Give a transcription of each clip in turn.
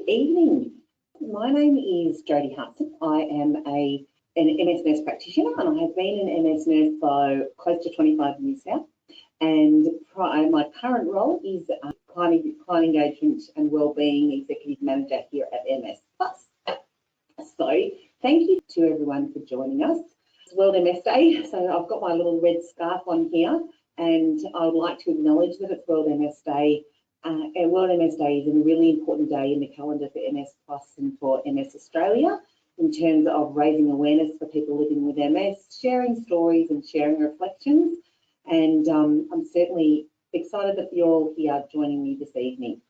Good evening. My name is Jodi Haartsen. I am an MS nurse practitioner, and I have been an MS nurse for close to 25 years now. And my current role is client engagement and wellbeing executive manager here at MS Plus. So thank you to everyone for joining us. It's World MS Day, so I've got my little red scarf on here, and I would like to acknowledge that it's World MS Day. World MS Day is a really important day in the calendar for MS Plus and for MS Australia in terms of raising awareness for people living with MS, sharing stories and sharing reflections. And I'm certainly excited that you're all here joining me this evening.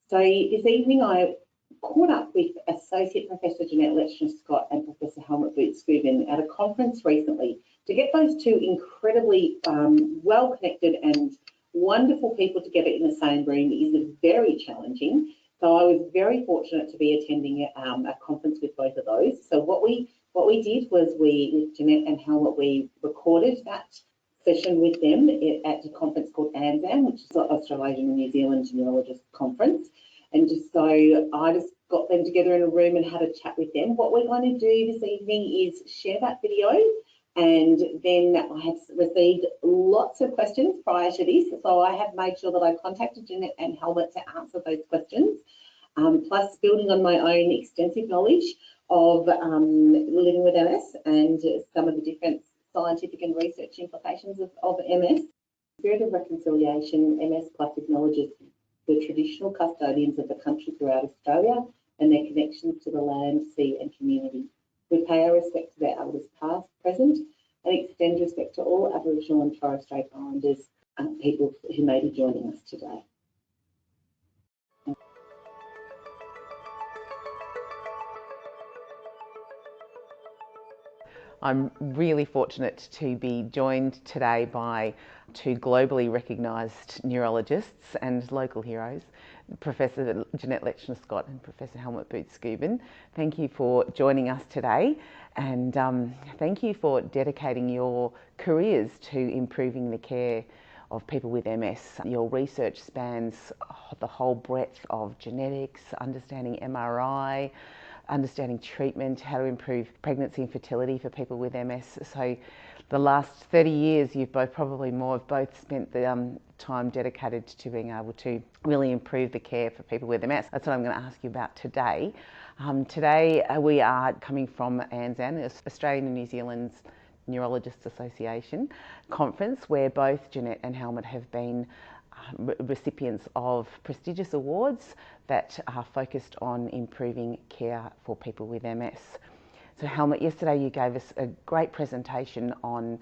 So this evening I caught up with Associate Professor Jeannette Lechner-Scott and Professor Helmut Butzkueven at a conference recently to get those two incredibly well-connected and wonderful people together in the same room is very challenging. So I was very fortunate to be attending a conference with both of those. So what we did was with Jeannette and Helmut, we recorded that session with them at a conference called ANZAN, which is the Australasian and New Zealand Neurologist Conference. And so I just got them together in a room and had a chat with them. What we're going to do this evening is share that video. And then I have received lots of questions prior to this, so I have made sure that I contacted Jeannette and Helmut to answer those questions, plus building on my own extensive knowledge of living with MS and some of the different scientific and research implications of MS. Spirit of Reconciliation, MS Plus acknowledges the traditional custodians of the country throughout Australia and their connections to the land, sea and community. We pay our respect to their elders past, present, and extend respect to all Aboriginal and Torres Strait Islanders people who may be joining us today. I'm really fortunate to be joined today by two globally recognised neurologists and local heroes, Professor Jeannette Lechner-Scott and Professor Helmut Butzkueven. Thank you for joining us today, and thank you for dedicating your careers to improving the care of people with MS. Your research spans the whole breadth of genetics, understanding MRI, understanding treatment, how to improve pregnancy and fertility for people with MS. So the last 30 years, you've both spent the time dedicated to being able to really improve the care for people with MS. That's what I'm going to ask you about today. Today we are coming from ANZAN, Australian and New Zealand's Neurologists Association conference, where both Jeannette and Helmut have been recipients of prestigious awards that are focused on improving care for people with MS. So Helmut, yesterday you gave us a great presentation on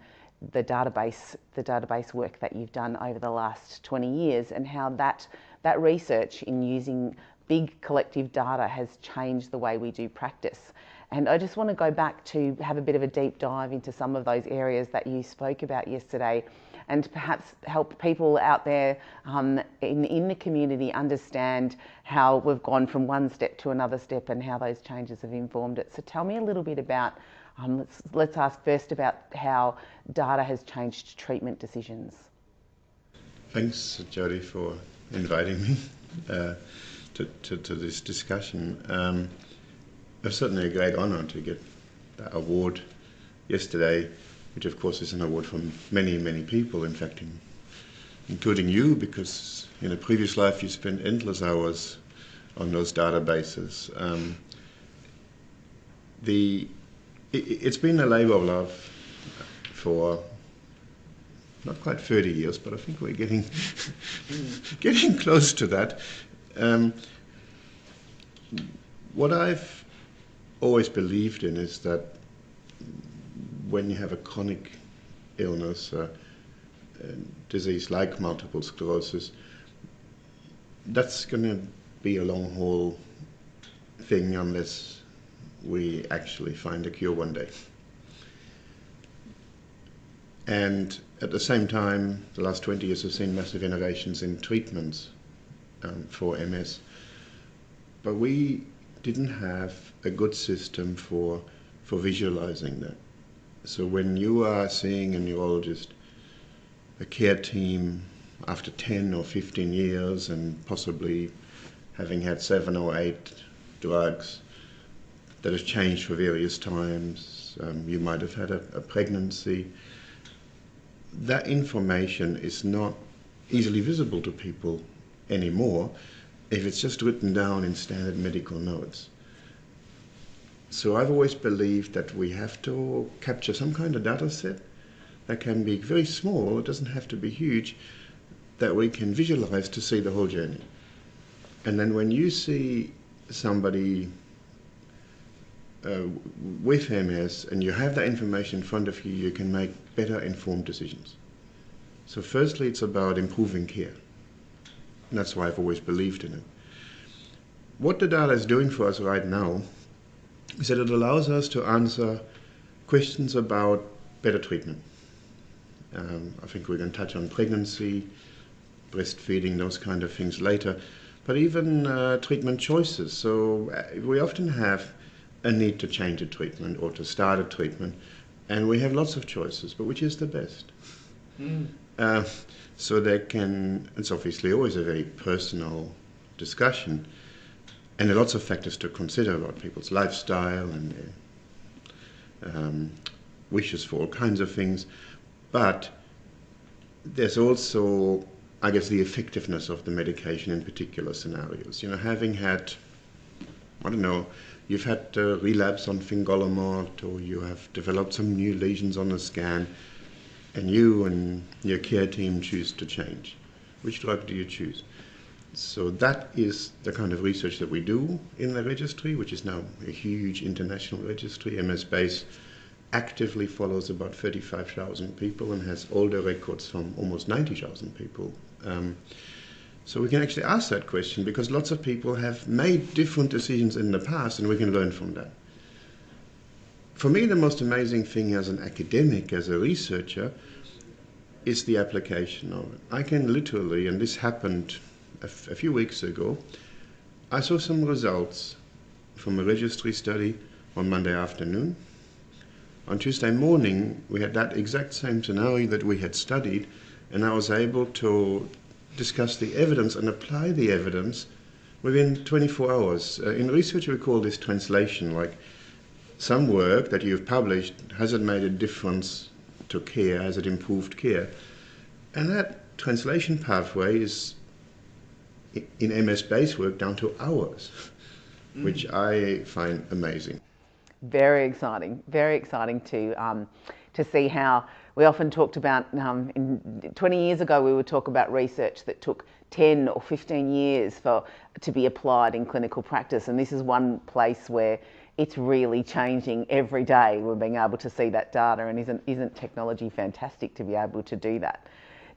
the database work that you've done over the last 20 years and how that research in using big collective data has changed the way we do practice. And I just want to go back to have a bit of a deep dive into some of those areas that you spoke about yesterday, and perhaps help people out there in the community understand how we've gone from one step to another step and how those changes have informed it. So tell me a little bit about, let's ask first about how data has changed treatment decisions. Thanks, Jodi, for inviting me to this discussion. It's certainly a great honour to get the award yesterday, which of course is an award from many, many people, in fact, including you, because in a previous life you spent endless hours on those databases. It's been a labour of love for not quite 30 years, but I think we're getting close to that. What I've always believed in is that when you have a chronic illness, a disease like multiple sclerosis, that's going to be a long haul thing unless we actually find a cure one day. And at the same time, the last 20 years have seen massive innovations in treatments for MS, but we didn't have a good system for visualizing that. So when you are seeing a neurologist, a care team after 10 or 15 years and possibly having had 7 or 8 drugs that have changed for various times. You might have had a pregnancy. That information is not easily visible to people anymore if it's just written down in standard medical notes. So I've always believed that we have to capture some kind of data set that can be very small, it doesn't have to be huge, that we can visualize to see the whole journey. And then when you see somebody with MS and you have that information in front of you, you can make better informed decisions. So firstly, it's about improving care. And that's why I've always believed in it. What the data is doing for us right now is that it allows us to answer questions about better treatment. I think we're going to touch on pregnancy, breastfeeding, those kind of things later, but even treatment choices. So we often have a need to change a treatment or to start a treatment, and we have lots of choices, but which is the best? So it's obviously always a very personal discussion, and there are lots of factors to consider about people's lifestyle and their wishes for all kinds of things, but there's also, I guess, the effectiveness of the medication in particular scenarios. You know, having had, I don't know, you've had a relapse on fingolimod, or you have developed some new lesions on the scan, and you and your care team choose to change. Which drug do you choose? So that is the kind of research that we do in the registry, which is now a huge international registry. MS-Base actively follows about 35,000 people and has older records from almost 90,000 people. So we can actually ask that question because lots of people have made different decisions in the past, and we can learn from that. For me, the most amazing thing as an academic, as a researcher, is the application of it. I can literally, and this happened a few weeks ago, I saw some results from a registry study on Monday afternoon. On Tuesday morning, we had that exact same scenario that we had studied, and I was able to discuss the evidence and apply the evidence within 24 hours. In research, we call this translation, like some work that you've published, has it made a difference to care, has it improved care? And that translation pathway is, in MS-based work, down to hours, which I find amazing. Very exciting to see how we often talked about, 20 years ago we would talk about research that took 10 or 15 years to be applied in clinical practice, and this is one place where it's really changing every day. We're being able to see that data, and isn't technology fantastic to be able to do that?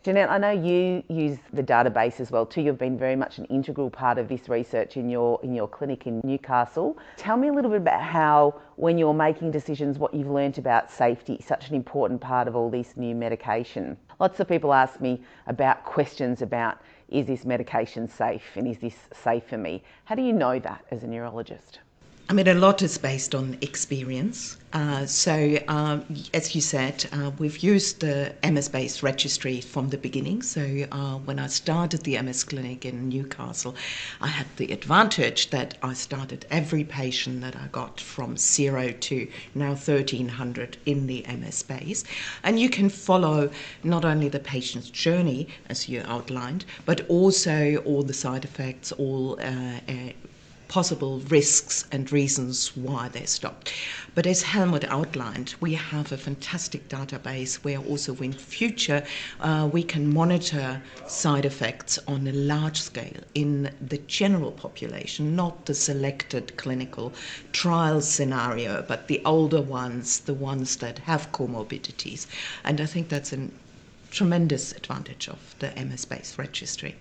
Jeannette, I know you use the database as well too. You've been very much an integral part of this research in your clinic in Newcastle. Tell me a little bit about how, when you're making decisions, what you've learnt about safety, such an important part of all this new medication. Lots of people ask me about questions about, is this medication safe and is this safe for me? How do you know that as a neurologist? I mean, a lot is based on experience. As you said, we've used the MS-based registry from the beginning. So when I started the MS clinic in Newcastle, I had the advantage that I started every patient that I got from 0 to now 1,300 in the MS base. And you can follow not only the patient's journey, as you outlined, but also all the side effects, all possible risks and reasons why they stopped. But as Helmut outlined, we have a fantastic database where also in future we can monitor side effects on a large scale in the general population, not the selected clinical trial scenario, but the older ones, the ones that have comorbidities. And I think that's a tremendous advantage of the MS-based registry.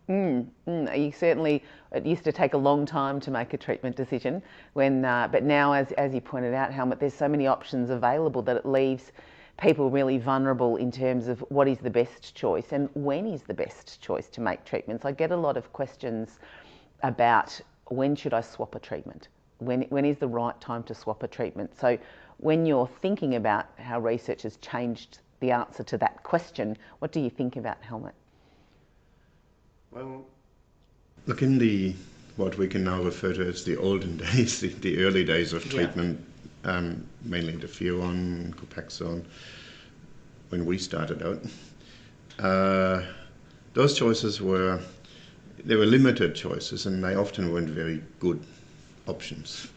You certainly, it used to take a long time to make a treatment decision, but now, as you pointed out, Helmut, there's so many options available that it leaves people really vulnerable in terms of what is the best choice and when is the best choice to make treatments. I get a lot of questions about when should I swap a treatment? When is the right time to swap a treatment? So when you're thinking about how research has changed the answer to that question, what do you think about, Helmut? Well, look, in the what we can now refer to as the olden days, the early days of treatment, mainly the Interferon, Copaxone, when we started out. Those choices were limited choices, and they often weren't very good options.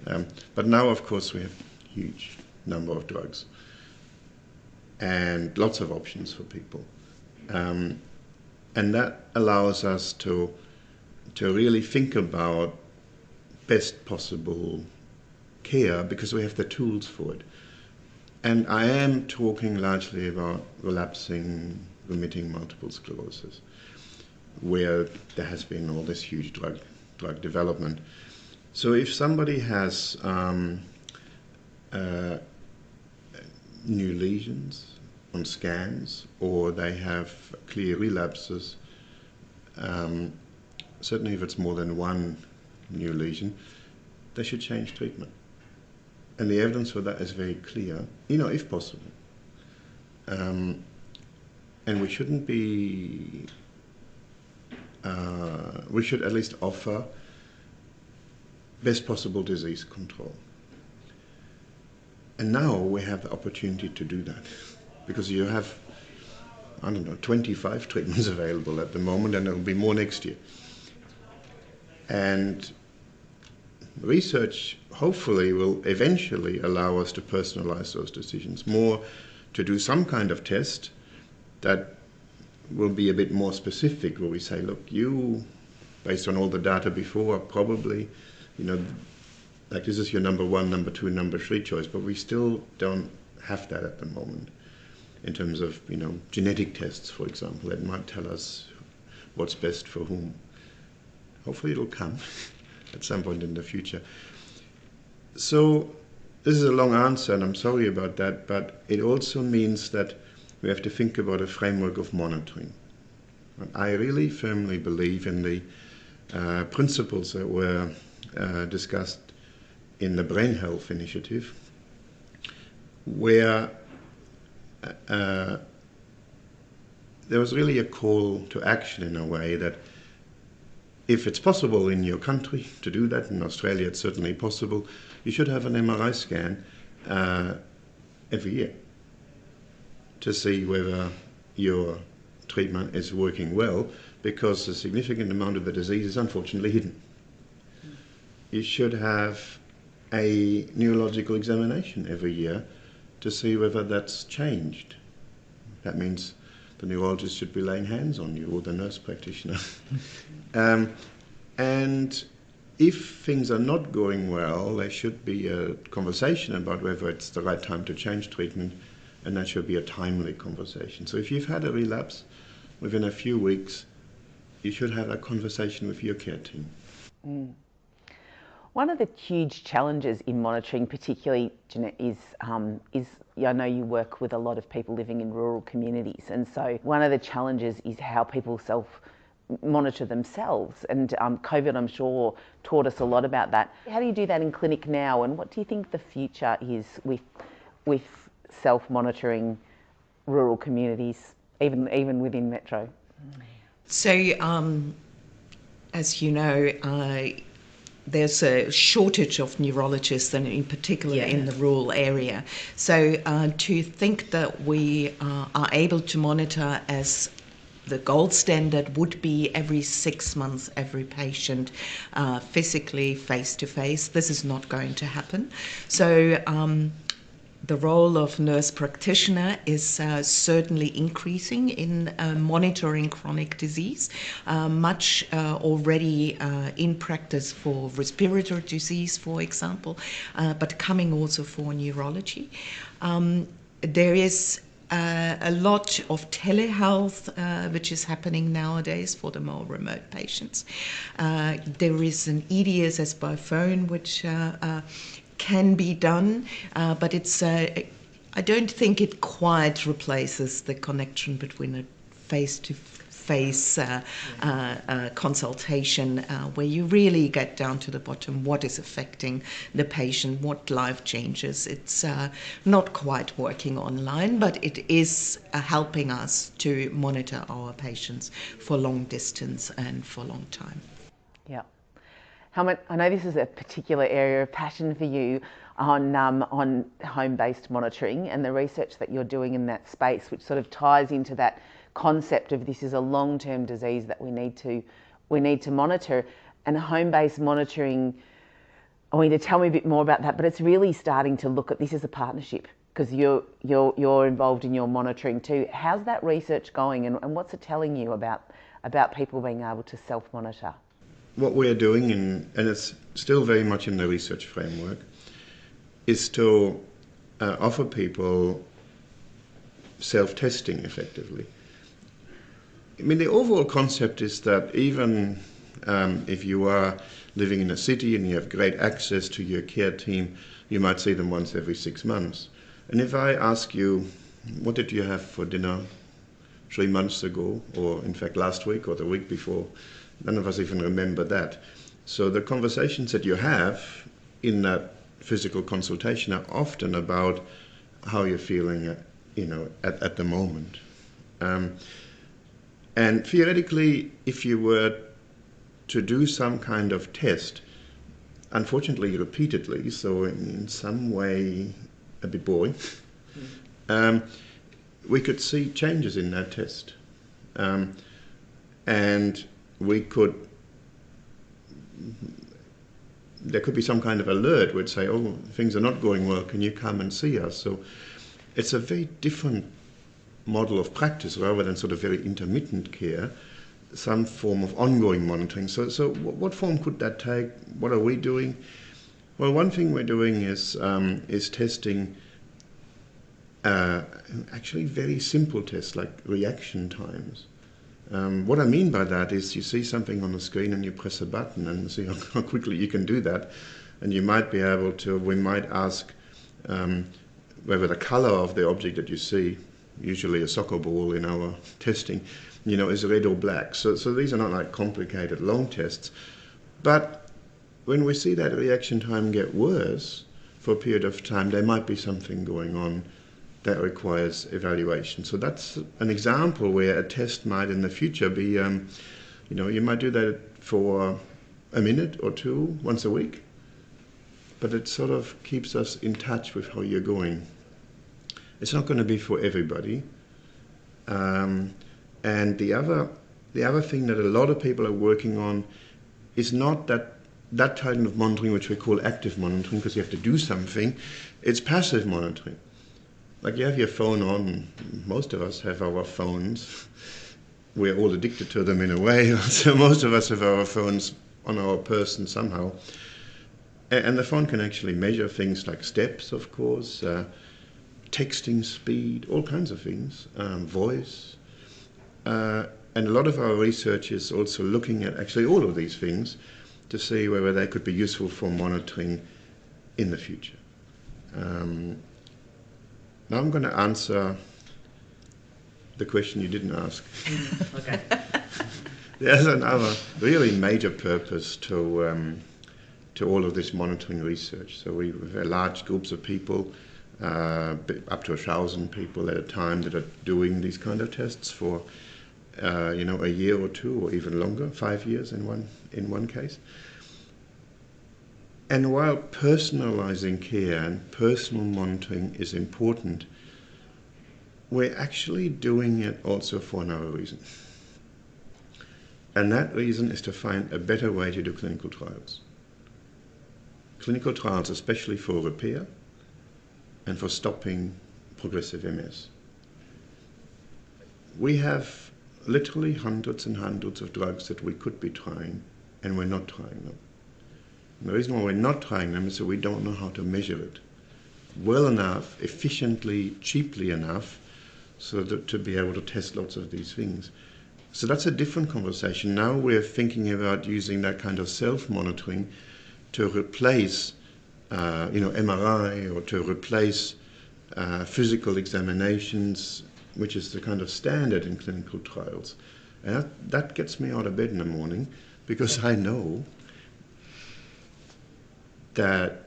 But now, of course, we have a huge number of drugs and lots of options for people. And that allows us to really think about best possible care because we have the tools for it. And I am talking largely about relapsing, remitting multiple sclerosis, where there has been all this huge drug development. So if somebody has new lesions on scans, or they have clear relapses, certainly if it's more than one new lesion, they should change treatment. And the evidence for that is very clear, if possible. And we shouldn't be, we should at least offer best possible disease control. And now we have the opportunity to do that because you have, 25 treatments available at the moment, and there will be more next year. And research hopefully will eventually allow us to personalize those decisions more, to do some kind of test that will be a bit more specific, where we say, look, you, based on all the data before, are probably, like this is your number 1, number 2, number 3 choice, but we still don't have that at the moment in terms of, genetic tests, for example, that might tell us what's best for whom. Hopefully it'll come at some point in the future. So this is a long answer, and I'm sorry about that, but it also means that we have to think about a framework of monitoring. I really firmly believe in the principles that were discussed in the Brain Health Initiative, where there was really a call to action in a way that if it's possible in your country to do that, in Australia it's certainly possible, you should have an MRI scan every year to see whether your treatment is working well, because a significant amount of the disease is unfortunately hidden. You should have a neurological examination every year to see whether that's changed. That means the neurologist should be laying hands on you, or the nurse practitioner. And if things are not going well, there should be a conversation about whether it's the right time to change treatment, and that should be a timely conversation. So if you've had a relapse within a few weeks, you should have a conversation with your care team. Mm. One of the huge challenges in monitoring, particularly, Jeannette, is I know you work with a lot of people living in rural communities, and so one of the challenges is how people self-monitor themselves, and COVID, I'm sure, taught us a lot about that. How do you do that in clinic now, and what do you think the future is with self-monitoring rural communities, even within Metro? So, as you know, there's a shortage of neurologists, and in particular in the rural area. So to think that we are able to monitor as the gold standard would be every 6 months, every patient physically face-to-face, this is not going to happen. So the role of nurse practitioner is certainly increasing in monitoring chronic disease, much already in practice for respiratory disease, for example, but coming also for neurology. There is a lot of telehealth which is happening nowadays for the more remote patients. There is an EDSS by phone which can be done, but it's I don't think it quite replaces the connection between a face-to-face consultation where you really get down to the bottom what is affecting the patient, what life changes. It's not quite working online, but it is helping us to monitor our patients for long distance and for a long time. Yeah. Helmut, I know this is a particular area of passion for you on home-based monitoring and the research that you're doing in that space, which sort of ties into that concept of this is a long-term disease that we need to monitor. And home-based monitoring, I want you to tell me a bit more about that, but it's really starting to look at this as a partnership because you're involved in your monitoring too. How's that research going, and what's it telling you about people being able to self-monitor? What we're doing, and it's still very much in the research framework, is to offer people self-testing effectively. I mean, the overall concept is that even if you are living in a city and you have great access to your care team, you might see them once every 6 months. And if I ask you, what did you have for dinner 3 months ago, or in fact last week or the week before, none of us even remember that. So the conversations that you have in that physical consultation are often about how you're feeling, at the moment. And theoretically, if you were to do some kind of test, unfortunately repeatedly, so in some way a bit boring, we could see changes in that test. And there could be some kind of alert which say, oh, things are not going well, can you come and see us? So it's a very different model of practice rather than sort of very intermittent care, some form of ongoing monitoring. So what form could that take? What are we doing? Well, one thing we're doing is testing actually very simple tests like reaction times. What I mean by that is you see something on the screen and you press a button and see how quickly you can do that. And you might be able to, we might ask whether the color of the object that you see, usually a soccer ball in our testing, is red or black. So these are not like complicated long tests. But when we see that reaction time get worse for a period of time, there might be something going on that requires evaluation. So that's an example where a test might in the future be, you might do that for a minute or two once a week, but it sort of keeps us in touch with how you're going. It's not going to be for everybody. And the other thing that a lot of people are working on is not that type of monitoring which we call active monitoring because you have to do something. It's passive monitoring. Like you have your phone on, most of us have our phones. We're all addicted to them in a way, so most of us have our phones on our person somehow. And the phone can actually measure things like steps, of course, texting speed, all kinds of things, voice. And a lot of our research is also looking at actually all of these things to see whether they could be useful for monitoring in the future. Now I'm going to answer the question you didn't ask. Okay. There's another really major purpose to all of this monitoring research. So we have large groups of people, up to 1,000 people at a time that are doing these kind of tests for a year or two or even longer, 5 years in one case. And while personalizing care and personal monitoring is important, we're actually doing it also for another reason. And that reason is to find a better way to do clinical trials. Clinical trials, especially for repair and for stopping progressive MS. We have literally hundreds and hundreds of drugs that we could be trying, and we're not trying them. And the reason why we're not trying them is that we don't know how to measure it well enough, efficiently, cheaply enough, so that to be able to test lots of these things. So that's a different conversation. Now we're thinking about using that kind of self-monitoring to replace, MRI or to replace physical examinations, which is the kind of standard in clinical trials. And that gets me out of bed in the morning because I know that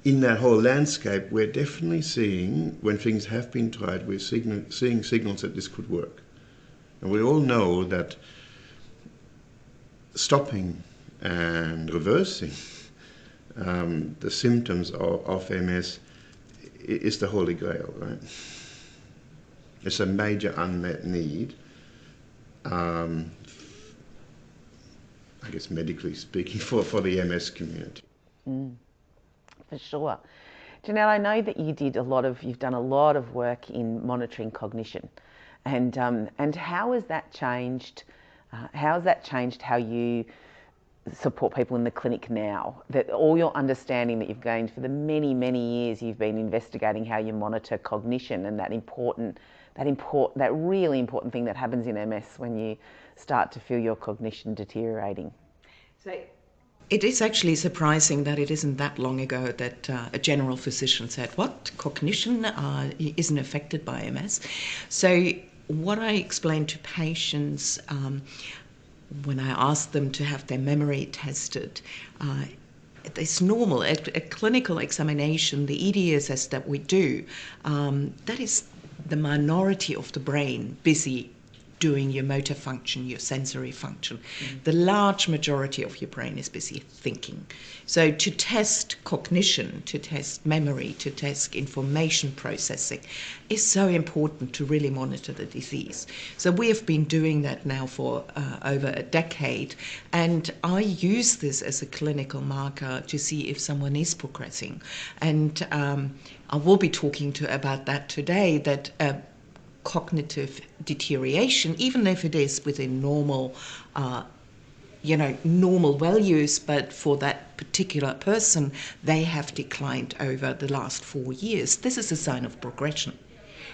in that whole landscape, we're definitely seeing, when things have been tried, we're seeing signals that this could work. And we all know that stopping and reversing the symptoms of MS is the holy grail, right? It's a major unmet need, I guess medically speaking, for the MS community. For sure. Jeannette, I know that you've done a lot of work in monitoring cognition, and how has that changed? How has that changed how you support people in the clinic now? That all your understanding that you've gained for the many, many years you've been investigating how you monitor cognition, and that really important thing that happens in MS when you start to feel your cognition deteriorating. So it is actually surprising that it isn't that long ago that a general physician said, what, cognition isn't affected by MS? So what I explain to patients when I ask them to have their memory tested, it's normal. At clinical examination, the EDSS that we do, that is the minority of the brain busy doing your motor function, your sensory function. The large majority of your brain is busy thinking. So to test cognition, to test memory, to test information processing is so important to really monitor the disease. So we have been doing that now for over a decade, and I use this as a clinical marker to see if someone is progressing. And I will be talking about that today, that cognitive deterioration, even if it is within normal values, but for that particular person, they have declined over the last 4 years. This is a sign of progression.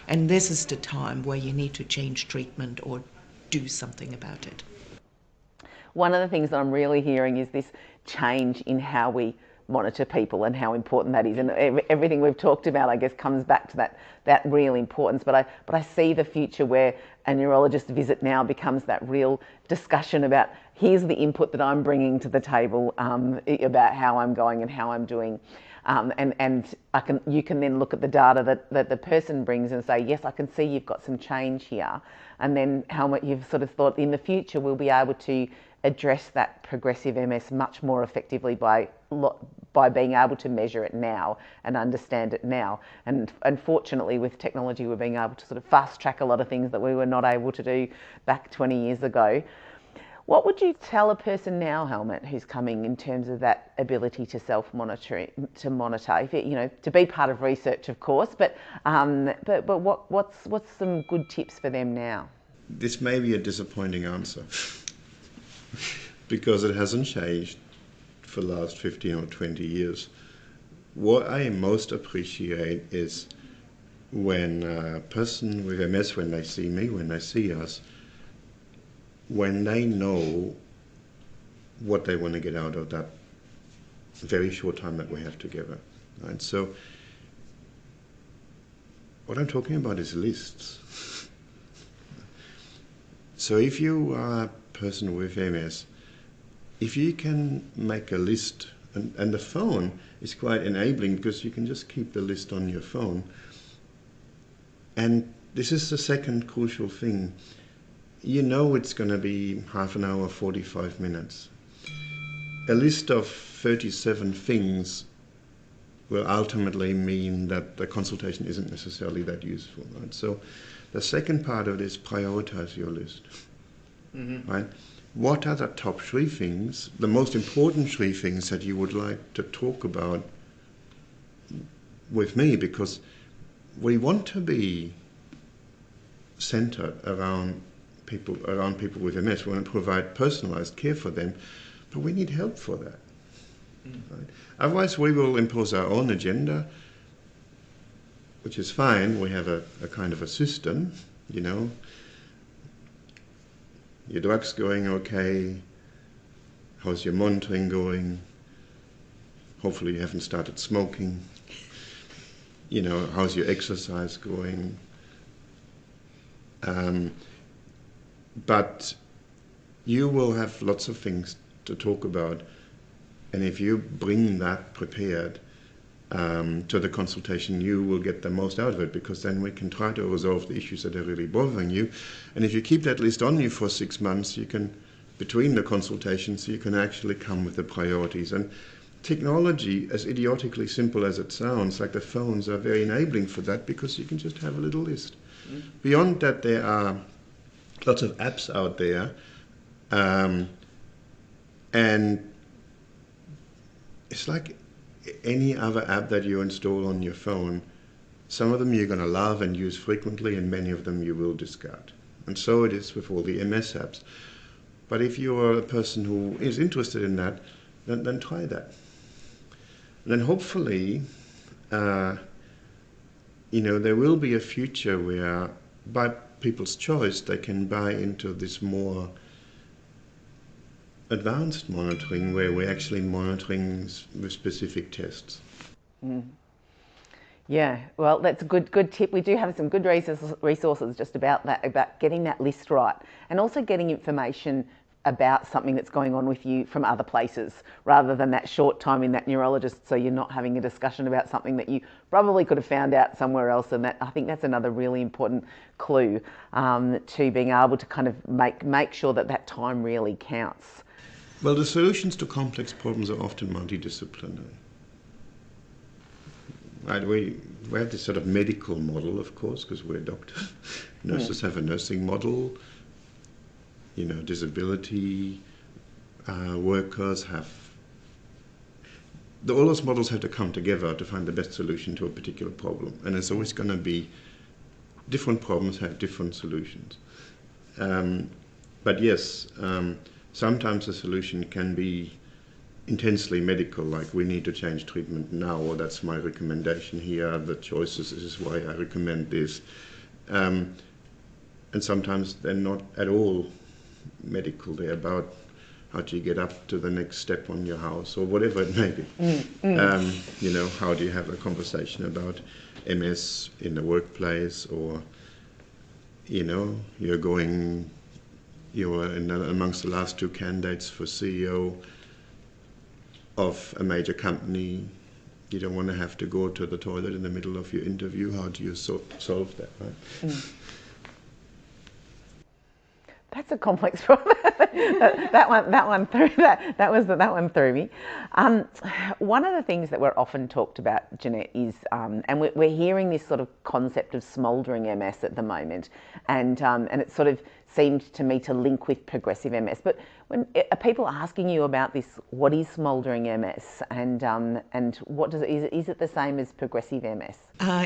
And this is the time where you need to change treatment or do something about it. One of the things that I'm really hearing is this change in how we monitor people and how important that is, and everything we've talked about, I guess, comes back to that real importance. But I see the future where a neurologist visit now becomes that real discussion about, here's the input that I'm bringing to the table about how I'm going and how I'm doing, and you can then look at the data that the person brings and say, yes, I can see you've got some change here, and then how much you've sort of thought in the future we'll be able to address that progressive MS much more effectively by being able to measure it now and understand it now. And unfortunately, with technology, we're being able to sort of fast track a lot of things that we were not able to do back 20 years ago. What would you tell a person now, Helmut, who's coming in terms of that ability to self-monitor, to monitor, if it, to be part of research, of course, but what's some good tips for them now? This may be a disappointing answer because it hasn't changed for the last 15 or 20 years. What I most appreciate is when a person with MS, when they see me, when they see us, when they know what they want to get out of that very short time that we have together. Right? So what I'm talking about is lists. So if you are a person with MS, if you can make a list, and the phone is quite enabling because you can just keep the list on your phone. And this is the second crucial thing. You know it's going to be half an hour, 45 minutes. A list of 37 things will ultimately mean that the consultation isn't necessarily that useful. Right? So the second part of it is prioritize your list. Right? What are the top 3 things, the most important 3 things that you would like to talk about with me? Because we want to be centered around people with MS. We want to provide personalized care for them, but we need help for that. Right? Otherwise, we will impose our own agenda, which is fine. We have a kind of a system, you know. Your drug's going okay. How's your monitoring going? Hopefully you haven't started smoking. You know, how's your exercise going? But you will have lots of things to talk about, and if you bring that prepared to the consultation, you will get the most out of it, because then we can try to resolve the issues that are really bothering you. And if you keep that list on you for 6 months, you can between the consultations so you can actually come with the priorities. And technology, as idiotically simple as it sounds, like the phones, are very enabling for that because you can just have a little list. Beyond that, there are lots of apps out there, and it's like any other app that you install on your phone. Some of them you're going to love and use frequently, and many of them you will discard. And so it is with all the MS apps. But if you are a person who is interested in that, then try that. And then hopefully, there will be a future where, by people's choice, they can buy into this more advanced monitoring, where we're actually monitoring with specific tests. Yeah, well, that's a good tip. We do have some good resources just about that, about getting that list right, and also getting information about something that's going on with you from other places, rather than that short time in that neurologist, so you're not having a discussion about something that you probably could have found out somewhere else. And that, I think that's another really important clue to being able to kind of make sure that time really counts. Well, the solutions to complex problems are often multidisciplinary. Right, we have this sort of medical model, of course, because we're doctors. Nurses have a nursing model. Disability workers have. All those models have to come together to find the best solution to a particular problem, and it's always going to be different problems have different solutions. But yes, sometimes the solution can be intensely medical, like we need to change treatment now, or that's my recommendation. Here are the choices, this is why I recommend this. And sometimes they're not at all medical, they're about how do you get up to the next step on your house, or whatever it may be. How do you have a conversation about MS in the workplace, or you're amongst the last 2 candidates for CEO of a major company. You don't want to have to go to the toilet in the middle of your interview. How do you solve that, right? That's a complex problem. that one threw me. One of the things that we're often talked about, Jeannette, is, and we're hearing this sort of concept of smouldering MS at the moment, and it sort of seemed to me to link with progressive MS. But when are people asking you about this, what is smouldering MS, and what does is it the same as progressive MS?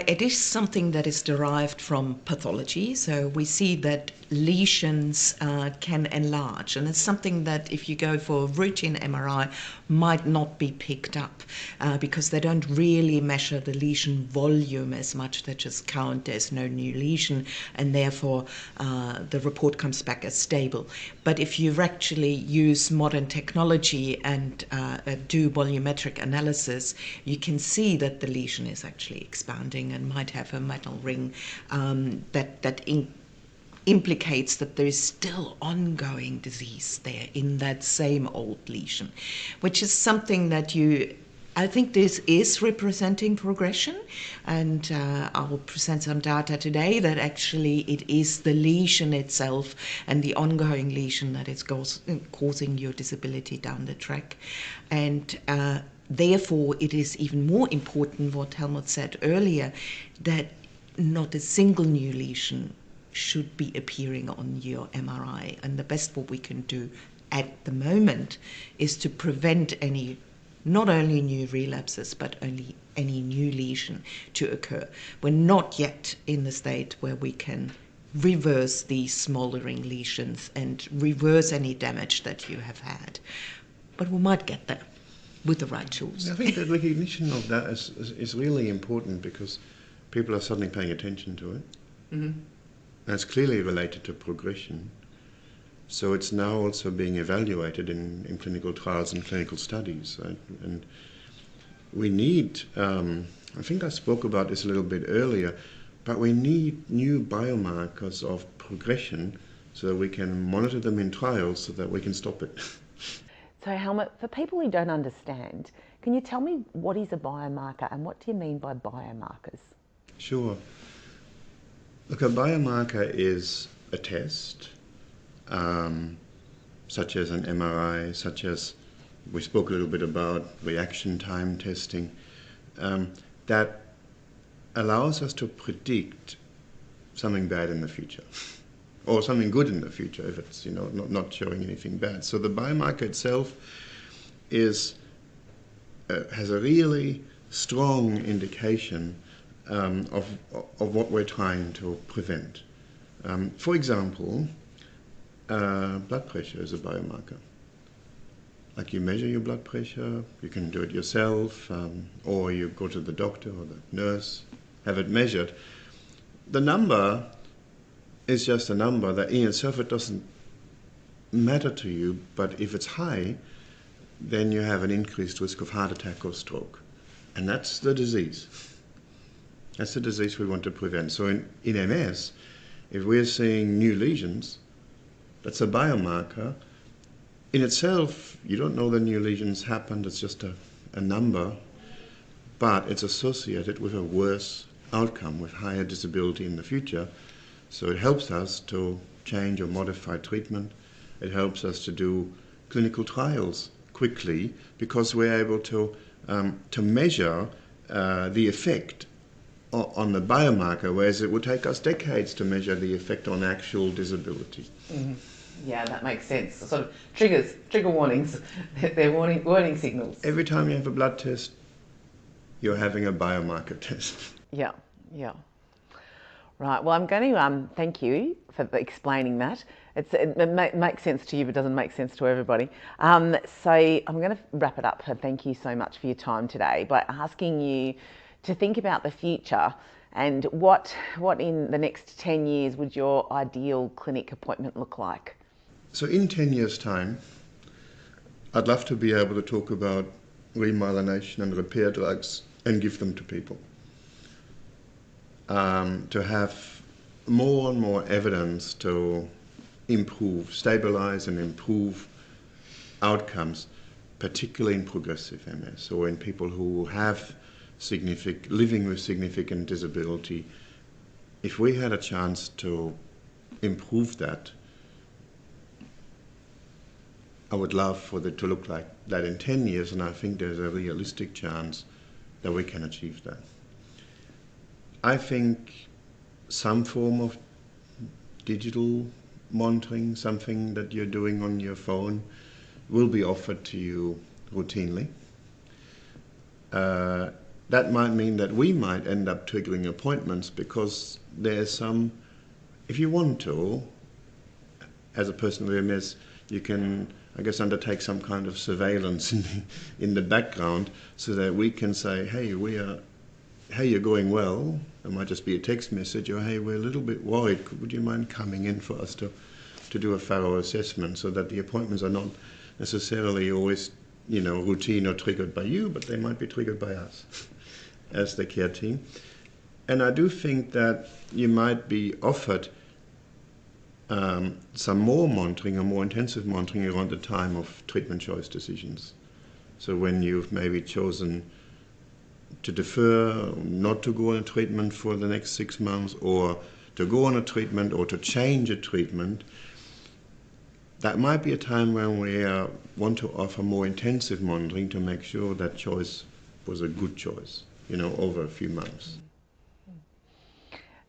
It is something that is derived from pathology. So we see that lesions can enlarge, and it's something that if you go for a routine MRI might not be picked up because they don't really measure the lesion volume as much. They just count there's no new lesion, and therefore the report comes back as stable. But if you actually use modern technology and do volumetric analysis, you can see that the lesion is actually expanding and might have a metal ring that implicates that there is still ongoing disease there in that same old lesion, which is something that I think this is representing progression, and I will present some data today that actually it is the lesion itself and the ongoing lesion that is causing your disability down the track. And therefore, it is even more important what Helmut said earlier, that not a single new lesion should be appearing on your MRI. And the best what we can do at the moment is to prevent not only new relapses, but only any new lesion to occur. We're not yet in the state where we can reverse these smouldering lesions and reverse any damage that you have had. But we might get there with the right tools. I think the recognition of that is really important, because people are suddenly paying attention to it. Mm-hmm. And it's clearly related to progression. So it's now also being evaluated in clinical trials and clinical studies. Right? And we need, I think I spoke about this a little bit earlier, but we need new biomarkers of progression so that we can monitor them in trials so that we can stop it. So Helmut, for people who don't understand, can you tell me what is a biomarker and what do you mean by biomarkers? Sure. Look, a biomarker is a test such as an MRI, such as we spoke a little bit about reaction time testing, that allows us to predict something bad in the future, or something good in the future if it's not showing anything bad. So the biomarker itself has a really strong indication of what we're trying to prevent. For example, blood pressure is a biomarker. Like you measure your blood pressure, you can do it yourself, or you go to the doctor or the nurse, have it measured. The number is just a number that in itself it doesn't matter to you, but if it's high, then you have an increased risk of heart attack or stroke. And that's the disease. That's the disease we want to prevent. So in MS, if we're seeing new lesions, that's a biomarker. In itself, you don't know the new lesions happened, it's just a number, but it's associated with a worse outcome, with higher disability in the future. So it helps us to change or modify treatment. It helps us to do clinical trials quickly because we're able to measure the effect on the biomarker, whereas it would take us decades to measure the effect on actual disability. Mm-hmm. Yeah, that makes sense. Sort of trigger warnings. They're warning signals. Every time you have a blood test, you're having a biomarker test. Yeah. Right. Well, I'm going to thank you for explaining that. It makes sense to you, but doesn't make sense to everybody. So I'm going to wrap it up. Thank you so much for your time today by asking you to think about the future and what in the next 10 years would your ideal clinic appointment look like? So in 10 years' time, I'd love to be able to talk about remyelination and repair drugs and give them to people. To have more and more evidence to stabilize and improve outcomes, particularly in progressive MS or in people who have living with significant disability. If we had a chance to improve that, I would love for it to look like that in 10 years, and I think there's a realistic chance that we can achieve that. I think some form of digital monitoring, something that you're doing on your phone, will be offered to you routinely. That might mean that we might end up triggering appointments because there's some, if you want to, as a person with MS, you can, I guess, undertake some kind of surveillance in the background so that we can say, hey, you're going well. It might just be a text message, or hey, we're a little bit worried. Would you mind coming in for us to do a thorough assessment, so that the appointments are not necessarily always, routine or triggered by you, but they might be triggered by us as the care team. And I do think that you might be offered some more monitoring or more intensive monitoring around the time of treatment choice decisions. So when you've maybe chosen to defer, not to go on a treatment for the next 6 months, or to go on a treatment or to change a treatment, that might be a time when we want to offer more intensive monitoring to make sure that choice was a good choice, over a few months.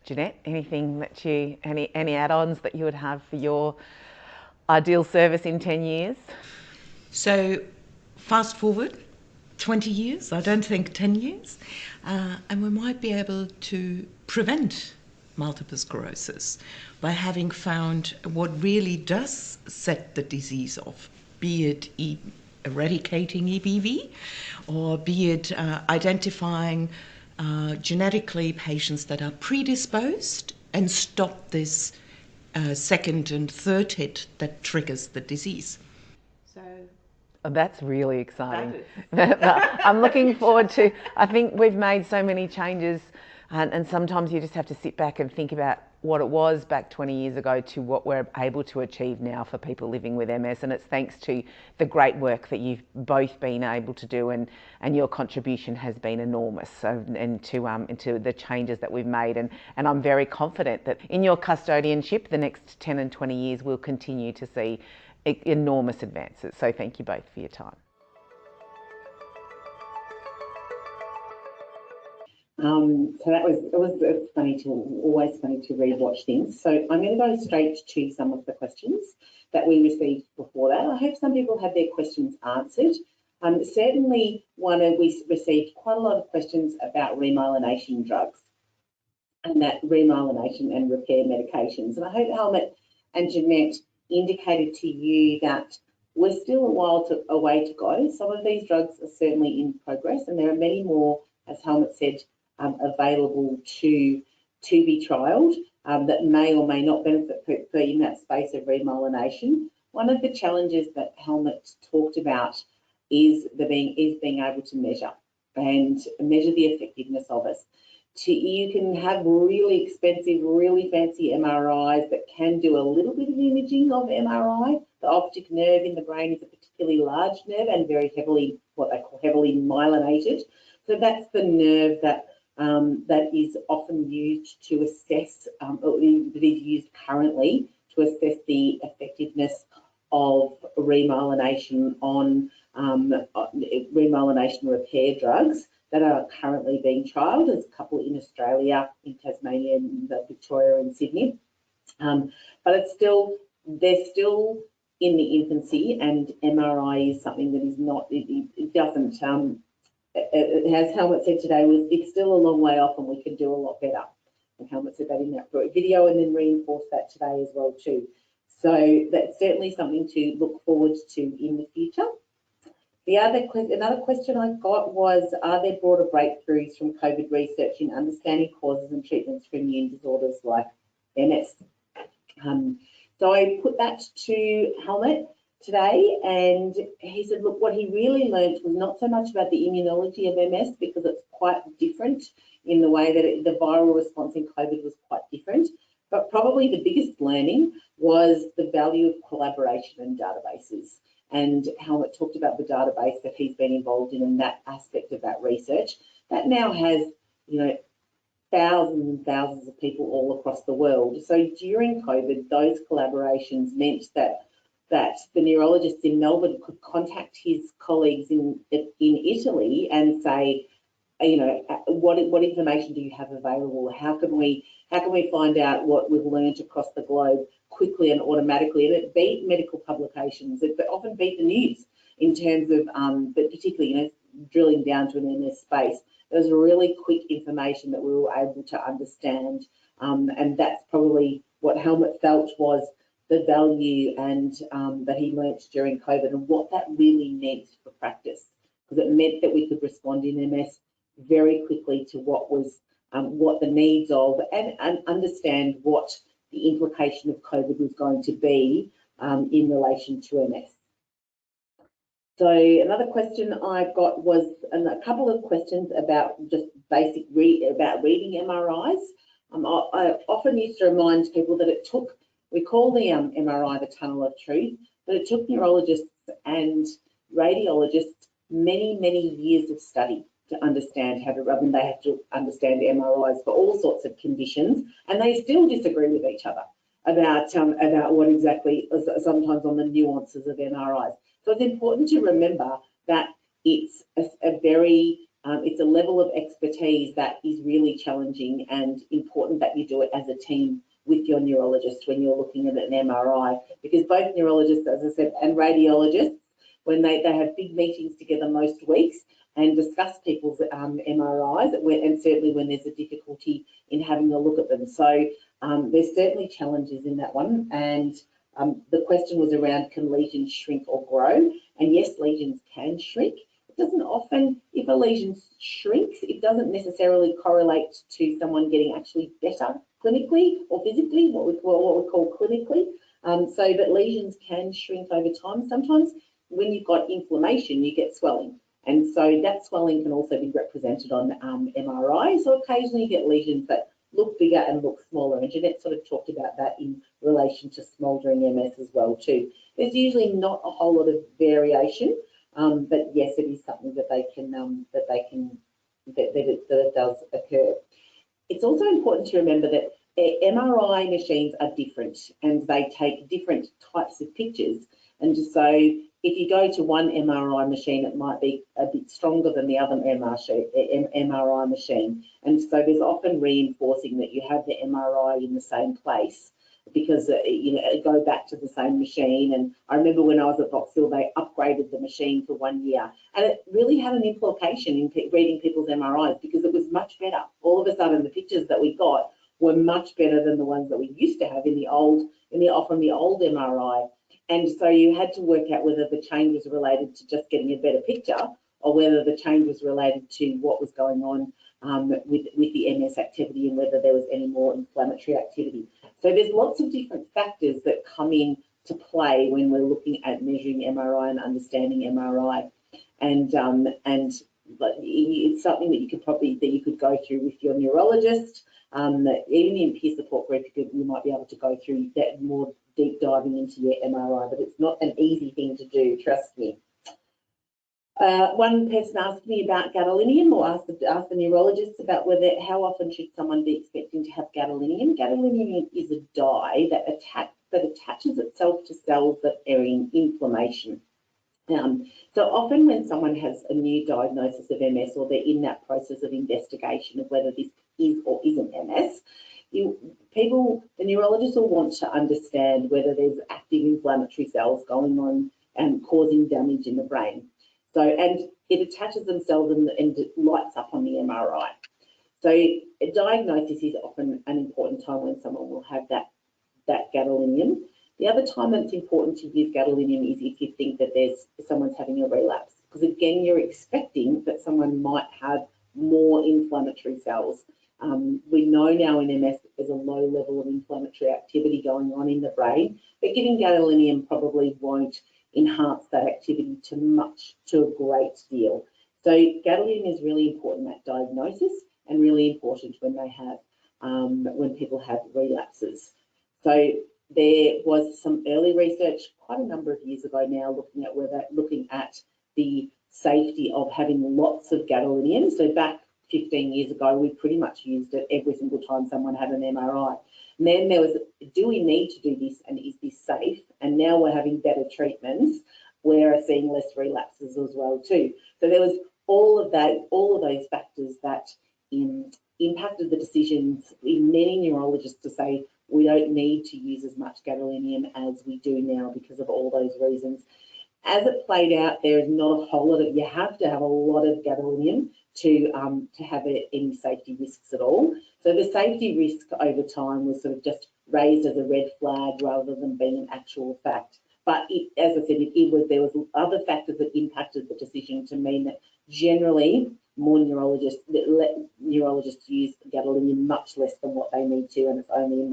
Jeannette, anything that any add-ons that you would have for your ideal service in 10 years? So fast forward 20 years, I don't think 10 years, and we might be able to prevent multiple sclerosis by having found what really does set the disease off, be it eradicating EBV, or be it identifying genetically patients that are predisposed and stop this second and third hit that triggers the disease. So that's really exciting. I'm looking forward to, I think we've made so many changes, and sometimes you just have to sit back and think about what it was back 20 years ago to what we're able to achieve now for people living with MS. And it's thanks to the great work that you've both been able to do, and your contribution has been enormous, into the changes that we've made. And I'm very confident that in your custodianship, the next 10 and 20 years, we'll continue to see enormous advances. So thank you both for your time. So it's always funny to rewatch things. So I'm going to go straight to some of the questions that we received before that. I hope some people had their questions answered. Certainly we received quite a lot of questions about remyelination drugs and that remyelination and repair medications. And I hope Helmut and Jeannette indicated to you that we're still a way to go. Some of these drugs are certainly in progress, and there are many more, as Helmut said, available to be trialled that may or may not benefit people in that space of remyelination. One of the challenges that Helmut talked about is being able to measure the effectiveness of it. You can have really expensive, really fancy MRIs that can do a little bit of imaging of MRI. The optic nerve in the brain is a particularly large nerve and very heavily, what they call heavily myelinated. So that's the nerve that is often used to assess, that is used currently to assess the effectiveness of remyelination on remyelination repair drugs that are currently being trialled. There's a couple in Australia, in Tasmania, and Victoria and Sydney. But they're still in the infancy, and MRI is something that is not, it doesn't, as Helmut said today, it's still a long way off and we can do a lot better. And Helmut said that in that video and then reinforced that today as well too. So that's certainly something to look forward to in the future. Another question I got was, are there broader breakthroughs from COVID research in understanding causes and treatments for immune disorders like MS? So I put that to Helmut today, and he said, look, what he really learned was not so much about the immunology of MS, because it's quite different in the way that the viral response in COVID was quite different, but probably the biggest learning was the value of collaboration and databases. And Helmut talked about the database that he's been involved in and that aspect of that research. That now has, thousands and thousands of people all across the world. So during COVID, those collaborations meant that the neurologist in Melbourne could contact his colleagues in Italy and say, what information do you have available? How can we find out what we've learned across the globe quickly and automatically? And it beat medical publications. It often beat the news in terms of, but particularly, drilling down to an MS space. There was really quick information that we were able to understand, and that's probably what Helmut felt was the value and that he learnt during COVID, and what that really meant for practice, because it meant that we could respond in MS very quickly to what the needs of, and understand what the implication of COVID was going to be in relation to MS. So another question I got was a couple of questions about just basic about reading MRIs. I often used to remind people that we call the MRI the tunnel of truth, but it took neurologists and radiologists many, many years of study to understand how to rub, and they have to understand MRIs for all sorts of conditions, and they still disagree with each other about what exactly, sometimes on the nuances of MRIs. So it's important to remember that it's it's a level of expertise that is really challenging, and important that you do it as a team with your neurologist when you're looking at an MRI, because both neurologists, as I said, and radiologists, when they have big meetings together most weeks and discuss people's MRIs, and certainly when there's a difficulty in having a look at them. So there's certainly challenges in that one. And the question was around, can lesions shrink or grow? And yes, lesions can shrink. It doesn't often, if a lesion shrinks, it doesn't necessarily correlate to someone getting actually better clinically or physically, what we call clinically. But lesions can shrink over time. Sometimes when you've got inflammation, you get swelling. And so that swelling can also be represented on MRI. So occasionally you get lesions that look bigger and look smaller. And Jeannette sort of talked about that in relation to smouldering MS as well too. There's usually not a whole lot of variation, but yes, it is something that it does occur. It's also important to remember that MRI machines are different, and they take different types of pictures. And just so if you go to one MRI machine, it might be a bit stronger than the other MRI machine. And so there's often reinforcing that you have the MRI in the same place, because you know, it go back to the same machine. And I remember when I was at Box Hill, they upgraded the machine for 1 year, and it really had an implication in reading people's MRIs, because it was much better. All of a sudden, the pictures that we got were much better than the ones that we used to have in the old, from the old MRI. And so you had to work out whether the change was related to just getting a better picture, or whether the change was related to what was going on with the MS activity, and whether there was any more inflammatory activity. So there's lots of different factors that come in to play when we're looking at measuring MRI and understanding MRI. And it's something that you could go through with your neurologist. Even in peer support group, you might be able to go through that more deep diving into your MRI, but it's not an easy thing to do, trust me. One person asked me about gadolinium, or asked the neurologist about how often should someone be expecting to have gadolinium. Gadolinium is a dye that attaches itself to cells that are in inflammation. So often when someone has a new diagnosis of MS, or they're in that process of investigation of whether this is or isn't MS, the neurologist will want to understand whether there's active inflammatory cells going on and causing damage in the brain. So, and it attaches themselves and it lights up on the MRI. So a diagnosis is often an important time when someone will have that gadolinium. The other time that it's important to use gadolinium is if you think that someone's having a relapse, because again, you're expecting that someone might have more inflammatory cells. We know now in MS that there's a low level of inflammatory activity going on in the brain, but giving gadolinium probably won't enhance that activity to a great deal. So gadolinium is really important at diagnosis, and really important when people have relapses. So there was some early research quite a number of years ago now looking at the safety of having lots of gadolinium. So back 15 years ago, we pretty much used it every single time someone had an MRI. And then there was, do we need to do this, and is this safe? And now we're having better treatments. We're seeing less relapses as well too. So there was all of those factors that impacted the decisions in many neurologists to say we don't need to use as much gadolinium as we do now because of all those reasons. As it played out, there is not a whole lot of, you have to have a lot of gadolinium to have any safety risks at all. So the safety risk over time was sort of just raised as a red flag rather than being an actual fact. But as I said, there was other factors that impacted the decision to mean that generally more neurologists use gadolinium much less than what they need to, and it's only in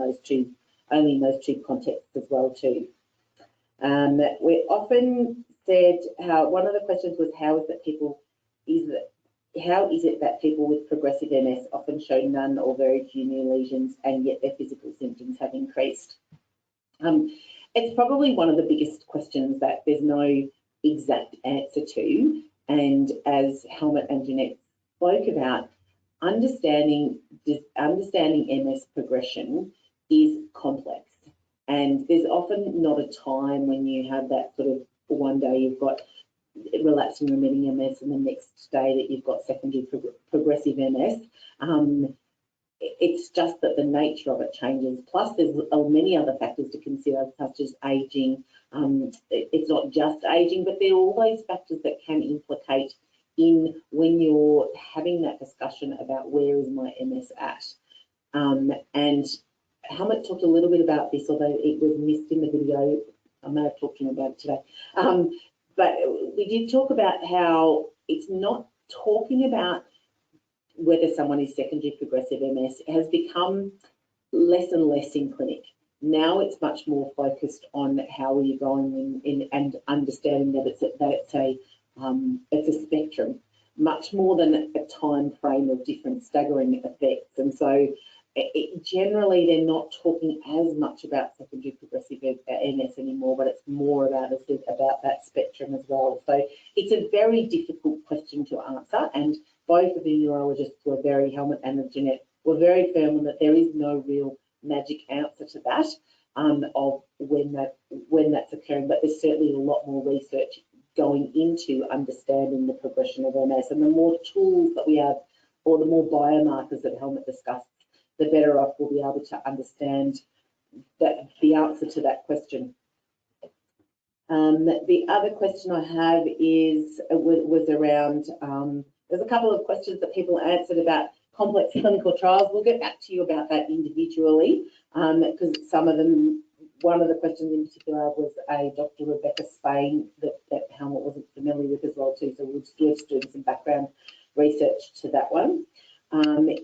those two contexts as well too. We often said one of the questions was how is it that people with progressive MS often show none or very few new lesions, and yet their physical symptoms have increased? It's probably one of the biggest questions that there's no exact answer to, and as Helmut and Jeannette spoke about, understanding MS progression is complex, and there's often not a time when you have that sort of, one day you've got relapsing remitting MS and the next day that you've got secondary progressive MS. It's just that the nature of it changes. Plus, there's many other factors to consider, such as aging. It's not just aging, but there are all those factors that can implicate in when you're having that discussion about where is my MS at. And Helmut talked a little bit about this, although it was missed in the video. I may have talked to him about it today. But we did talk about how it's not talking about whether someone is secondary progressive MS. It has become less and less in clinic. Now it's much more focused on how are you going in and understanding that it's a spectrum, much more than a time frame of different staggering effects. And so generally they're not talking as much about secondary progressive MS anymore, but it's more about that spectrum as well. So it's a very difficult question to answer, and both of the neurologists were Helmut and Jeannette were very firm on that there is no real magic answer to that. of when that's occurring, but there's certainly a lot more research going into understanding the progression of MS, and the more tools that we have, or the more biomarkers that Helmut discussed, the better off we'll be able to understand that the answer to that question. The other question I have was around, there's a couple of questions that people answered about complex clinical trials. We'll get back to you about that individually, because some of them, one of the questions in particular was a Dr. Rebecca Spain that Helmut wasn't familiar with as well too, so we'll just do some background research to that one.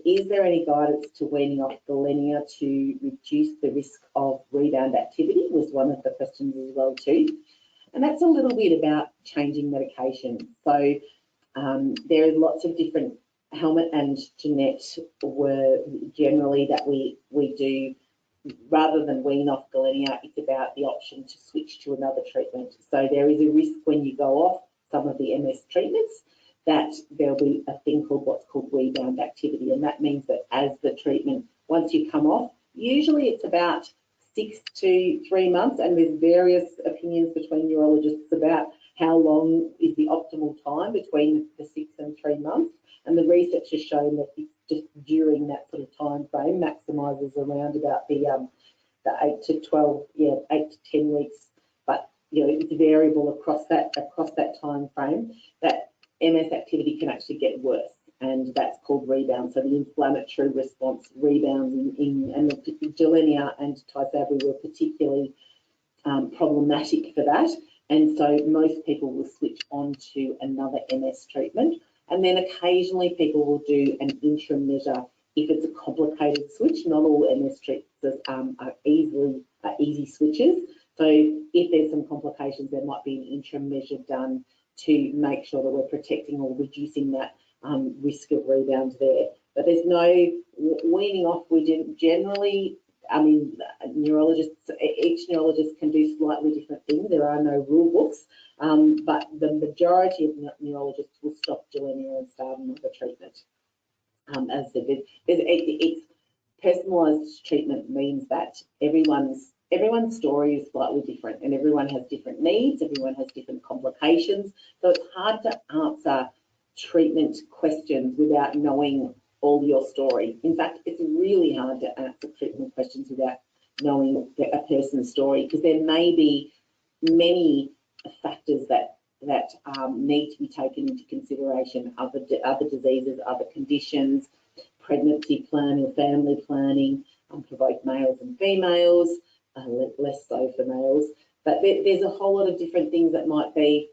Is there any guidance to weaning off gadolinium to reduce the risk of rebound activity, was one of the questions as well too. And that's a little bit about changing medication. So there is lots of different, Helmut and Jeannette were generally that we do, rather than wean off gadolinium, it's about the option to switch to another treatment. So there is a risk when you go off some of the MS treatments that there'll be a thing called what's called rebound activity, and that means that as the treatment, once you come off, usually it's about 6 to 3 months, and there's various opinions between neurologists about how long is the optimal time between the 6 and 3 months, and the research has shown that it's just during that sort of time frame maximises around about the 8 to 12, 8 to 10 weeks, but it's variable across that time frame. That MS activity can actually get worse, and that's called rebound. So the inflammatory response rebounds and the gadolinium and Tysabri were particularly problematic for that. And so most people will switch on to another MS treatment. And then occasionally people will do an interim measure if it's a complicated switch. Not all MS treatments are easy switches. So if there's some complications, there might be an interim measure done to make sure that we're protecting or reducing that risk of rebound there. But there's no weaning off. We generally, neurologists, each neurologist can do slightly different things. There are no rule books, but the majority of neurologists will stop gadolinium and start another treatment. As I said, it's personalised treatment means that everyone's story is slightly different, and everyone has different needs, everyone has different complications. So it's hard to answer treatment questions without knowing all your story. In fact, it's really hard to answer treatment questions without knowing a person's story, because there may be many factors that need to be taken into consideration, other diseases, other conditions, pregnancy planning, family planning, for both males and females, less so for males. But there's a whole lot of different things that might be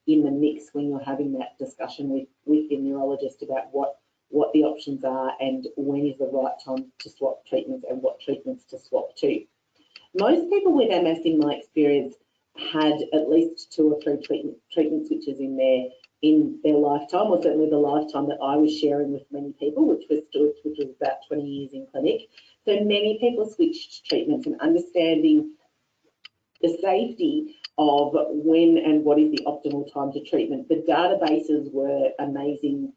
in the mix when you're having that discussion with your neurologist about what the options are and when is the right time to swap treatments and what treatments to swap to. Most people with MS, in my experience, had at least 2 or 3 treatment switches in their lifetime, or certainly the lifetime that I was sharing with many people, which was about 20 years in clinic. So many people switched treatments, and understanding the safety of when and what is the optimal time to treatment. The databases were amazing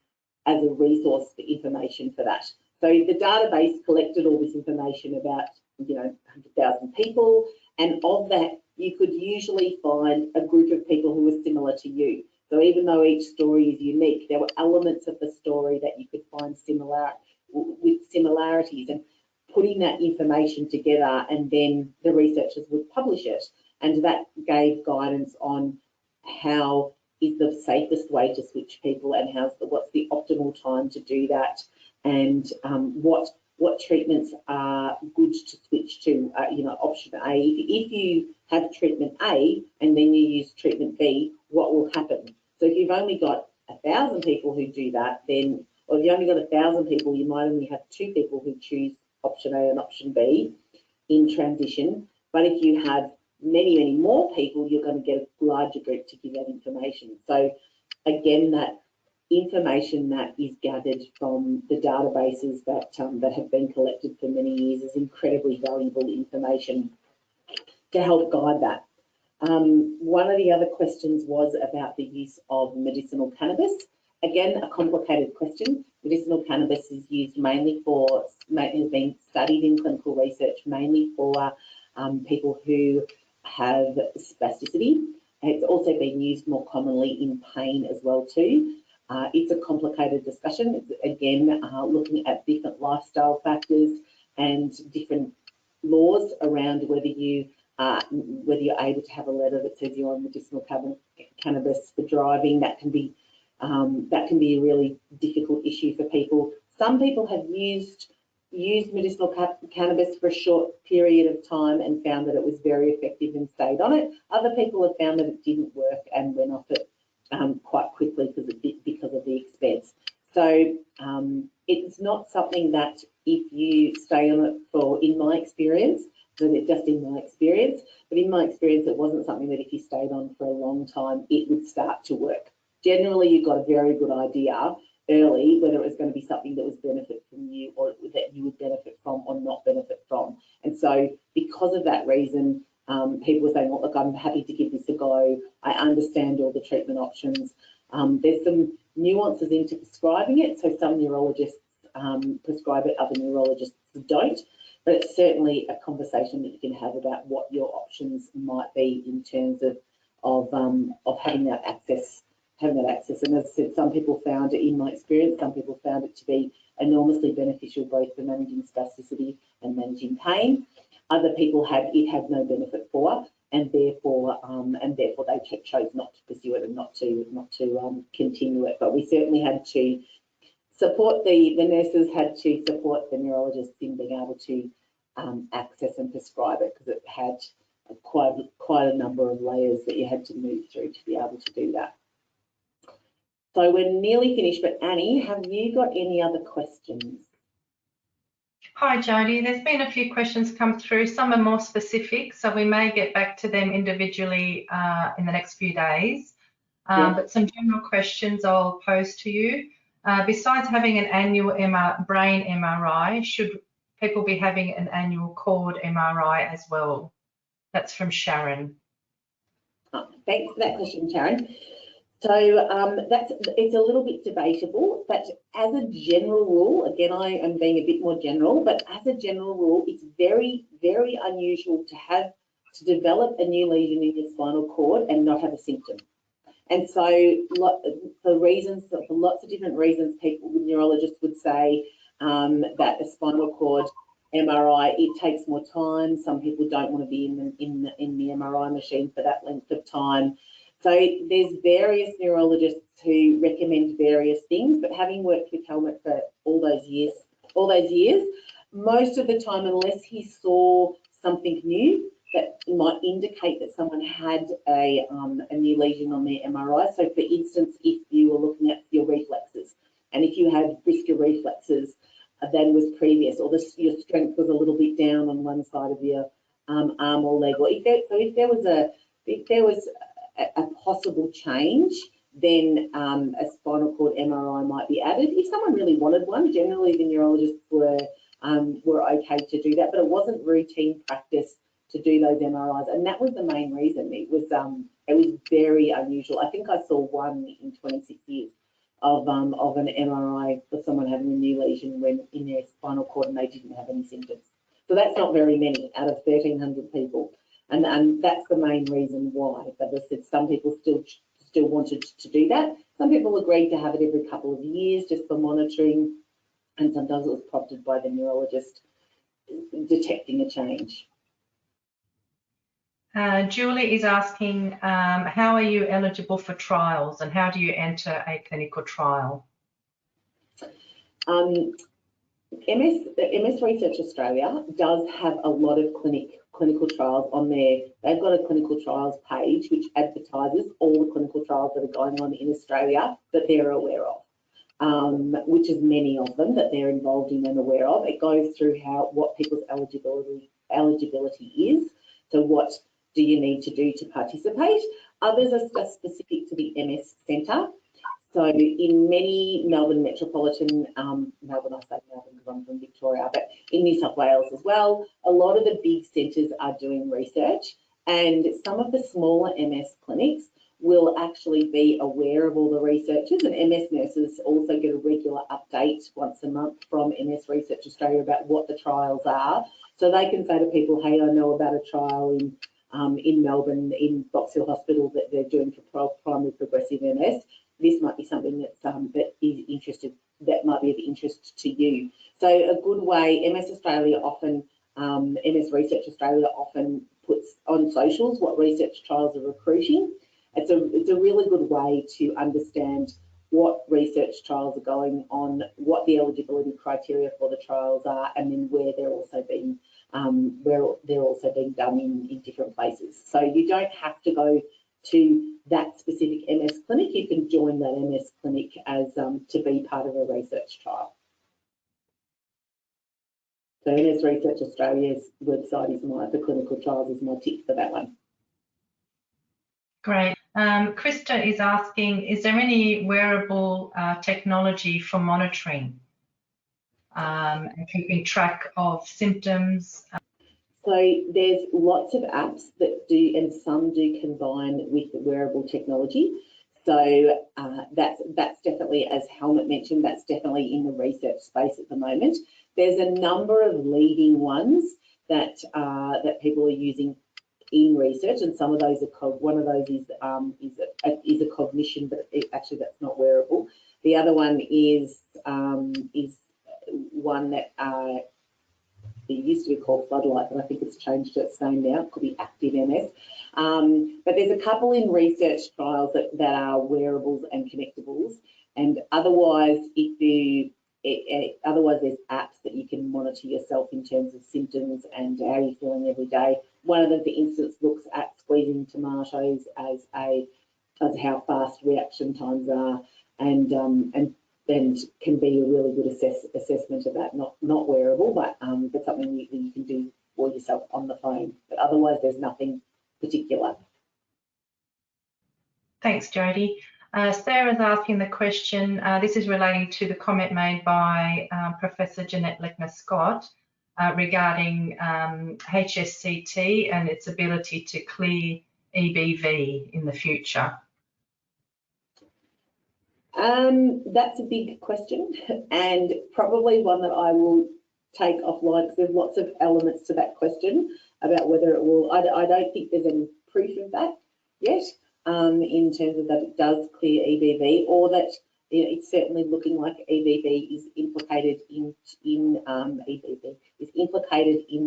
as a resource for information for that. So the database collected all this information about 100,000 people, and of that you could usually find a group of people who were similar to you. So even though each story is unique, there were elements of the story that you could find similarities, and putting that information together, and then the researchers would publish it, and that gave guidance on how is the safest way to switch people, and what's the optimal time to do that, and what treatments are good to switch to. Option A, if you have treatment A and then you use treatment B, what will happen? So if you've only got 1,000 people who do that, then, or if you only got 1,000 people, you might only have 2 people who choose option A and option B in transition. But if you have many, many more people, you're going to get a larger group to give that information. So again, that information that is gathered from the databases that have been collected for many years is incredibly valuable information to help guide that. One of the other questions was about the use of medicinal cannabis. Again, a complicated question. Medicinal cannabis is used mainly for, has been studied in clinical research mainly for people who have spasticity. It's also been used more commonly in pain as well too. It's a complicated discussion. It's, again, looking at different lifestyle factors and different laws around whether you're able to have a letter that says you're on medicinal cannabis for driving. That can be a really difficult issue for people. Some people have used medicinal cannabis for a short period of time and found that it was very effective and stayed on it. Other people have found that it didn't work and went off it quite quickly because of the expense. So it's not something that if you stay on it for, in my experience, but it wasn't something that if you stayed on for a long time, it would start to work. Generally, you got a very good idea early whether it was going to be something that was benefit from you or that you would benefit from or not benefit from. And so because of that reason, people were saying, well, look, I'm happy to give this a go. I understand all the treatment options. There's some nuances into prescribing it. So some neurologists prescribe it, other neurologists don't. But it's certainly a conversation that you can have about what your options might be in terms of having that access. And as I said, some people found it, in my experience, some people found it to be enormously beneficial both for managing spasticity and managing pain. Other people had no benefit for, and therefore they chose not to pursue it and not to continue it. But we certainly had to support the nurses, had to support the neurologists in being able to access and prescribe it, because it had quite a number of layers that you had to move through to be able to do that. So we're nearly finished, but Annie, have you got any other questions? Hi, Jodi. There's been a few questions come through. Some are more specific, so we may get back to them individually in the next few days. But some general questions I'll pose to you. Besides having an annual brain MRI, should people be having an annual cord MRI as well? That's from Sharon. Thanks for that question, Sharon. So it's a little bit debatable, but as a general rule, again, I am being a bit more general, but as a general rule, it's very, very unusual to develop a new lesion in your spinal cord and not have a symptom. And so for lots of different reasons, neurologists would say that a spinal cord MRI, it takes more time. Some people don't want to be in the MRI machine for that length of time. So there's various neurologists who recommend various things, but having worked with Helmut for all those years, most of the time, unless he saw something new that might indicate that someone had a new lesion on their MRI. So for instance, if you were looking at your reflexes, and if you had brisker reflexes than was previous, or your strength was a little bit down on one side of your arm or leg, or if there was a possible change, then a spinal cord MRI might be added. If someone really wanted one, generally the neurologists were okay to do that, but it wasn't routine practice to do those MRIs, and that was the main reason. It was very unusual. I think I saw one in 26 years of an MRI for someone having a new lesion in their spinal cord and they didn't have any symptoms. So that's not very many out of 1,300 people. And that's the main reason why. But as I said, some people still wanted to do that. Some people agreed to have it every couple of years just for monitoring, and sometimes it was prompted by the neurologist detecting a change. Julie is asking, how are you eligible for trials and how do you enter a clinical trial? MS Research Australia does have a lot of clinical trials on there. They've got a clinical trials page which advertises all the clinical trials that are going on in Australia that they're aware of, which is many of them that they're involved in and aware of. It goes through what people's eligibility is. So what do you need to do to participate? Others are specific to the MS Centre. So in many Melbourne metropolitan, Melbourne, I say Melbourne because I'm from Victoria, but in New South Wales as well, a lot of the big centres are doing research, and some of the smaller MS clinics will actually be aware of all the researchers, and MS nurses also get a regular update once a month from MS Research Australia about what the trials are. So they can say to people, hey, I know about a trial in Melbourne, in Box Hill Hospital, that they're doing for primary progressive MS. This might be something that's, that might be of interest to you. So a good way, MS Australia often, MS Research Australia often puts on socials what research trials are recruiting. It's a really good way to understand what research trials are going on, what the eligibility criteria for the trials are, and then where they're also being done in different places. So you don't have to go to that specific MS clinic. You can join that MS clinic as to be part of a research trial. So MS Research Australia's website is for clinical trials is my tip for that one. Great. Krista is asking, is there any wearable technology for monitoring and keeping track of symptoms? So there's lots of apps that do, and some do combine with wearable technology. So that's definitely, as Helmut mentioned, that's definitely in the research space at the moment. There's a number of leading ones that that people are using in research, and some of those are one of those is a cognition, but actually that's not wearable. The other one is one that it used to be called Floodlight, but I think it's changed to its name now. It could be Active MS. But there's a couple in research trials that are wearables and connectables, and otherwise, otherwise there's apps that you can monitor yourself in terms of symptoms and how you're feeling every day. One of them, for instance, looks at squeezing tomatoes as how fast reaction times are, and can be a really good assessment of that. Not wearable, but something you can do for yourself on the phone. But otherwise, there's nothing particular. Thanks, Jodi. Sarah's asking the question, this is relating to the comment made by Professor Jeannette Lechner-Scott regarding hsct and its ability to clear EBV in the future. That's a big question, and probably one that I will take offline, because there's lots of elements to that question about whether it will. I don't think there's any proof of that yet, in terms of that it does clear EBV, or that it's certainly looking like EBV is implicated in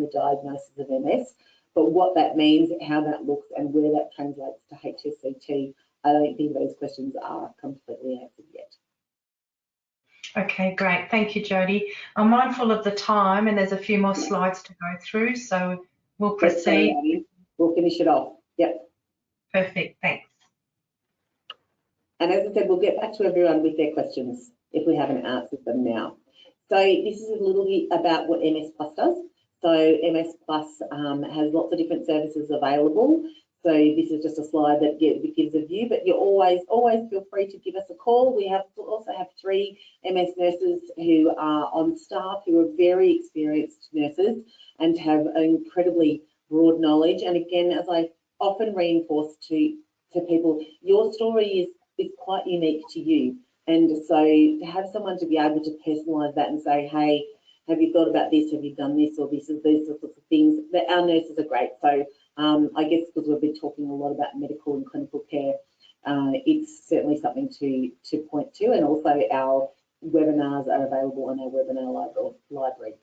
the diagnosis of MS. But what that means, how that looks, and where that translates to hsct, I don't think those questions are completely answered yet. Okay, great. Thank you, Jodi. I'm mindful of the time, and there's a few more slides to go through, so we'll proceed. We'll finish it off. Yep. Perfect. Thanks. And as I said, we'll get back to everyone with their questions if we haven't answered them now. So this is a little bit about what MS Plus does. So MS Plus has lots of different services available. So this is just a slide that gives a view, but you always feel free to give us a call. We also have 3 MS nurses who are on staff who are very experienced nurses and have an incredibly broad knowledge. And again, as I often reinforce to people, your story is quite unique to you. And so to have someone to be able to personalise that and say, hey, have you thought about this? Have you done this? Or these sorts of things, that our nurses are great. So I guess because we've been talking a lot about medical and clinical care, it's certainly something to point to. And also our webinars are available on our webinar library.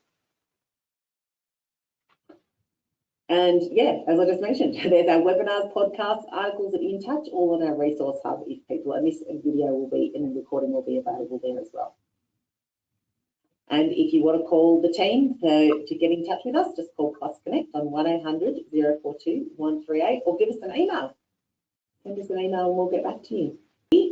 And yeah, as I just mentioned, there's our webinars, podcasts, articles, and In Touch, all on our resource hub if people, and this video will be, and the recording will be available there as well. And if you want to call the team to get in touch with us, just call Plus Connect on 1800 042 138, or give us an email. Send us an email and we'll get back to you.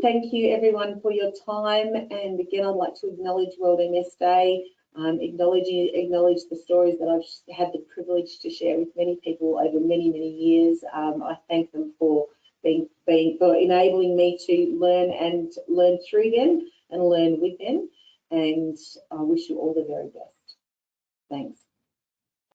Thank you everyone for your time. And again, I'd like to acknowledge World MS Day, acknowledge the stories that I've had the privilege to share with many people over many, many years. I thank them for for enabling me to learn through them and learn with them. And I wish you all the very best. Thanks.